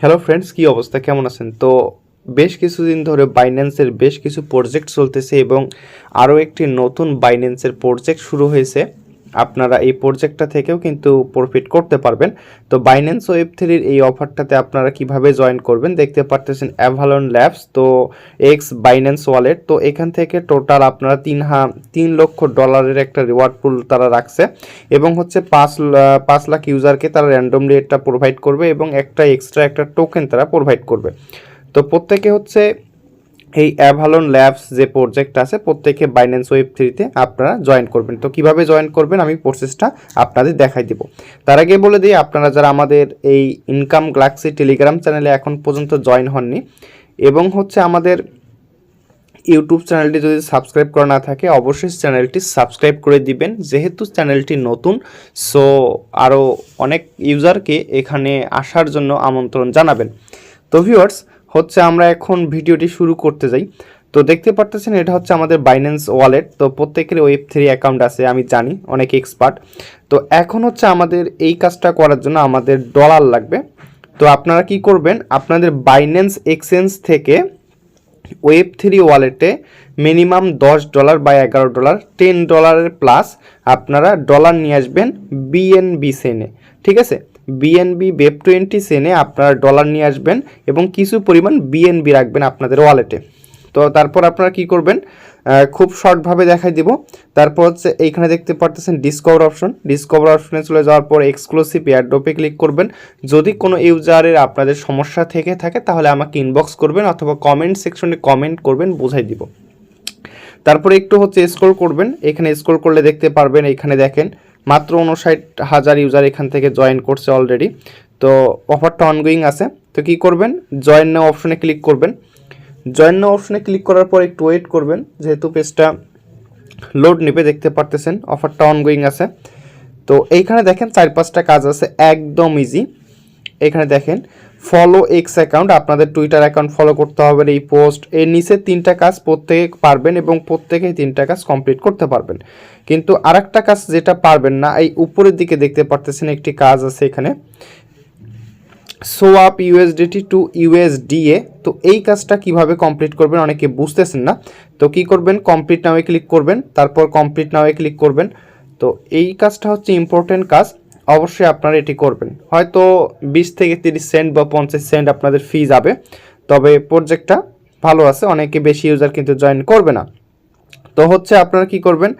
Hello friends, কি অবস্থা, কেমন আছেন? তো বেশ কিছুদিন ধরে বাইন্যান্সের বেশ কিছু প্রজেক্ট চলতেছে এবং আরও একটি নতুন বাইন্যান্সের প্রজেক্ট শুরু হয়েছে। আপনারা এই প্রজেক্টটা থেকেও কিন্তু প্রফিট করতে পারবেন। তো বাইন্যান্স ওয়েব3-র এই অফারটাতে আপনারা কিভাবে জয়েন করবেন দেখতে পারতেছেন। অ্যাভালন ল্যাবস, তো এক্স বাইন্যান্স ওয়ালেট, তো এখান থেকে টোটাল আপনারা 3 লক্ষ ডলারের একটা রিওয়ার্ড পুল তারা রাখছে এবং হচ্ছে 5 লাখ ইউজারকে তারা র্যান্ডমলি এটা প্রোভাইড করবে এবং একটা এক্সট্রা একটা টোকেন তারা প্রোভাইড করবে। তো প্রত্যেকে হচ্ছে এই অ্যাভালন ল্যাবস যে প্রজেক্ট আছে প্রত্যেকে বাইন্যান্স ওয়েব3-তে আপনারা জয়েন করবেন। তো কিভাবে জয়েন করবেন আমি প্রসেসটা আপনাদের দেখাই দিব। তার আগে বলে দিই, আপনারা যারা আমাদের এই ইনকাম গ্যালাক্সি টেলিগ্রাম চ্যানেলে এখন পর্যন্ত জয়েন হননি এবং হচ্ছে আমাদের ইউটিউব চ্যানেলটি যদি সাবস্ক্রাইব করা না থাকে অবশ্যই চ্যানেলটি সাবস্ক্রাইব করে দিবেন, যেহেতু চ্যানেলটি নতুন। সো আরও অনেক ইউজারকে এখানে আসার জন্য আমন্ত্রণ জানাবেন। তো ভিউয়ার্স, হচ্ছে আমরা এখন ভিডিওটি শুরু করতে যাই। তো দেখতে পারতেছেন এটা হচ্ছে আমাদের বাইন্যান্স ওয়ালেট। তো প্রত্যেকের ওয়েব3 অ্যাকাউন্ট আছে, আমি জানি, অনেক এক্সপার্ট। তো এখন হচ্ছে আমাদের এই কাজটা করার জন্য আমাদের ডলার লাগবে। তো আপনারা কি করবেন, আপনাদের বাইন্যান্স এক্সচেঞ্জ থেকে ওয়েব3 ওয়ালেটে মিনিমাম $10 বা $11, $10 প্লাস আপনারা ডলার নিয়ে আসবেন বিএনবি সেনে। ঠিক আছে, বিএনবি Web20 সেনে আপনারা ডলার নিয়ে আসবেন এবং কিছু পরিমাণ বিএনবি রাখবেন আপনাদের ওয়ালেটে। তো তারপর আপনারা কি করবেন, খুব শর্টভাবে দেখাই দিব। তারপর হচ্ছে এইখানে দেখতে পারতেছেন ডিসকভার অপশনে চলে যাওয়ার পর এক্সক্লুসিভ এয়ারড্রপে ক্লিক করবেন। যদি কোনো ইউজারের আপনাদের সমস্যা থেকে থাকে তাহলে আমাকে ইনবক্স করবেন অথবা কমেন্ট সেকশনে কমেন্ট করবেন, বুঝাই দিব। তারপরে একটু হচ্ছে স্ক্রল করবেন, এখানে স্ক্রল করলে দেখতে পারবেন, এখানে দেখেন মাত্র 59,000 ইউজার এখান থেকে জয়েন করছে অলরেডি। তো অফারটা অনগোয়িং আছে। তো কি করবেন, জয়েন নাও অপশনে ক্লিক করবেন। জয়েন নাও অপশনে ক্লিক করার পর একটু ওয়েট করবেন, যেহেতু পেজটা লোড নেবে। দেখতে পারতেছেন অফারটা অনগোয়িং আছে। তো এইখানে দেখেন 4-5টা কাজ আছে, একদম ইজি। এখানে দেখেন ফলো এক্স অ্যাকাউন্ট, আপনাদের টুইটার অ্যাকাউন্ট ফলো করতে হবে, এই পোস্ট, এর নিচে 3টা কাজ প্রত্যেকে পারবেন এবং প্রত্যেকেই 3টা কাজ কমপ্লিট করতে পারবেন। কিন্তু আরেকটা কাজ যেটা পারবেন না, এই উপরের দিকে দেখতে পারতেছেন একটি কাজ আছে এখানে, সোয়াপ ইউএসডিটি টু ইউএসডিএ। তো এই কাজটা কিভাবে কমপ্লিট করবেন অনেকে বুঝতেছেন না। তো কি করবেন, কমপ্লিট নাওয়ে ক্লিক করবেন, তারপর কমপ্লিট নাওয়ে ক্লিক করবেন। তো এই কাজটা হচ্ছে ইম্পর্টেন্ট কাজ, অবশ্যই আপনারা এটি করবেন। হয়তো 20 থেকে 30 সেন্ট বা 50 সেন্ট আপনাদের ফি যাবে, তবে প্রজেক্টটা ভালো আছে, অনেকে বেশি ইউজার কিন্তু জয়েন করবে না। তো হচ্ছে আপনারা কি করবেন,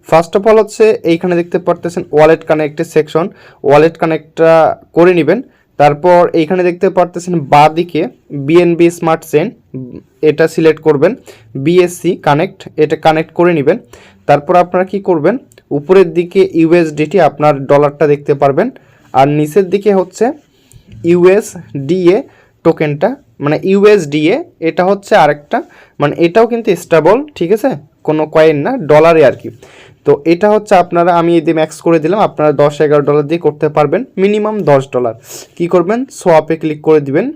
ফার্স্ট অফ অল হচ্ছে এইখানে দেখতে পারতেছেন ওয়ালেট কানেক্টের সেকশন, ওয়ালেট কানেক্টটা করে নেবেন। তারপর এইখানে দেখতে পারতেছেন বাঁদিকে বিএনবি স্মার্ট চেইন, এটা সিলেক্ট করবেন, বিএসসি কানেক্ট, এটা কানেক্ট করে নেবেন। তারপর আপনারা কি করবেন, উপরের দিকে ইউএসডিটি আপনার ডলারটা দেখতে পারবেন, আর নিচের দিকে হচ্ছে ইউএসডিএ টোকেনটা, মানে ইউএসডিএ এটা হচ্ছে আরেকটা, মানে এটাও কিন্তু স্টেবল, ঠিক আছে, কোনো কয়েন না, ডলারে আর কি। তো এটা হচ্ছে আপনারা, আমি এদিকে ম্যাক্স করে দিলাম, আপনারা $10-11 দিয়ে করতে পারবেন, মিনিমাম $10। কি করবেন, সোয়াপে ক্লিক করে দিবেন।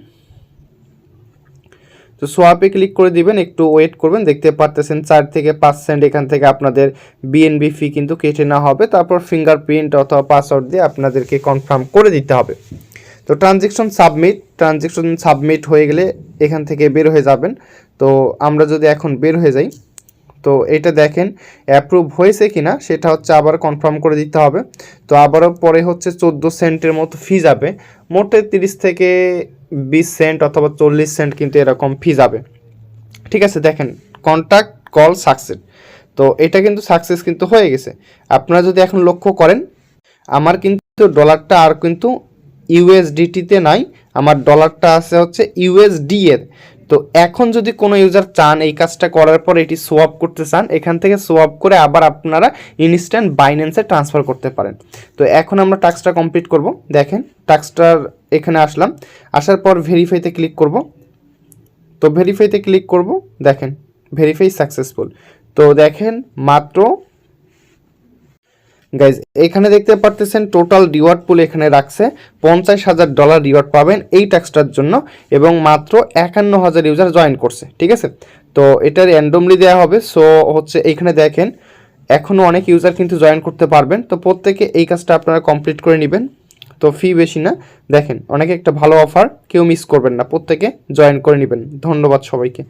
তো সোয়াপে ক্লিক করে দিবেন, একটু ওয়েট করবেন। দেখতে পারতেছেন 4 থেকে 5 সেন্ট এখান থেকে আপনাদের বিএনবি ফি কিন্তু কেটে নেওয়া হবে। তারপর ফিঙ্গারপ্রিন্ট অথবা পাসওয়ার্ড দিয়ে আপনাদেরকে কনফার্ম করে দিতে হবে। তো ট্রানজ্যাকশন সাবমিট হয়ে গেলে এখান থেকে বের হয়ে যাবেন। তো আমরা যদি এখন বের হয়ে যাই, তো এটা দেখেন অ্যাপ্রুভ হয়েছে কিনা সেটা হচ্ছে আবার কনফার্ম করে দিতে হবে। তো আবারও পরে হচ্ছে 14 সেন্টের মতো ফি যাবে, মোটে 30 থেকে 20 সেন্ট অথবা 40 সেন্ট কিন্তু এরকম ফি যাবে। ঠিক আছে, দেখেন কন্ট্যাক্ট কল সাকসেস। তো এটা কিন্তু সাকসেস কিন্তু হয়ে গেছে। আপনারা যদি এখন লক্ষ্য করেন, আমার কিন্তু ডলারটা আর কিন্তু ইউএসডিটিতে নাই, আমার ডলারটা আছে হচ্ছে ইউএসডি এর। তো এখন যদি কোনো ইউজার চান এই কাজটা করার পর এটি সোয়াপ করতে চান, এখান থেকে সোয়াপ করে আবার আপনারা ইনস্ট্যান্ট বাইন্যান্সে ট্রান্সফার করতে পারেন। তো এখন আমরা টাস্কটা কমপ্লিট করব। দেখেন টাস্কটার এখানে আসলাম, আসার পর ভেরিফাইতে ক্লিক করব। তো ভেরিফাইতে ক্লিক করব, দেখেন ভেরিফাই সাকসেসফুল। তো দেখেন মাত্র গাইজ এখানে দেখতে পারতেছেন টোটাল রিওয়ার্ড পুল এখানে রাখছে, $50,000 রিওয়ার্ড পাবেন এই ট্যাক্সটার জন্য এবং মাত্র 51,000 ইউজার জয়েন করছে। ঠিক আছে, তো এটা র্যান্ডমলি দেওয়া হবে। সো হচ্ছে এইখানে দেখেন এখনও অনেক ইউজার কিন্তু জয়েন করতে পারবেন। তো প্রত্যেকে এই কাজটা আপনারা কমপ্লিট করে নেবেন। তো ফি বেশি না, দেখেন অনেকে একটা ভালো অফার, কেউ মিস করবেন না, প্রত্যেকে জয়েন করে নেবেন। ধন্যবাদ সবাইকে।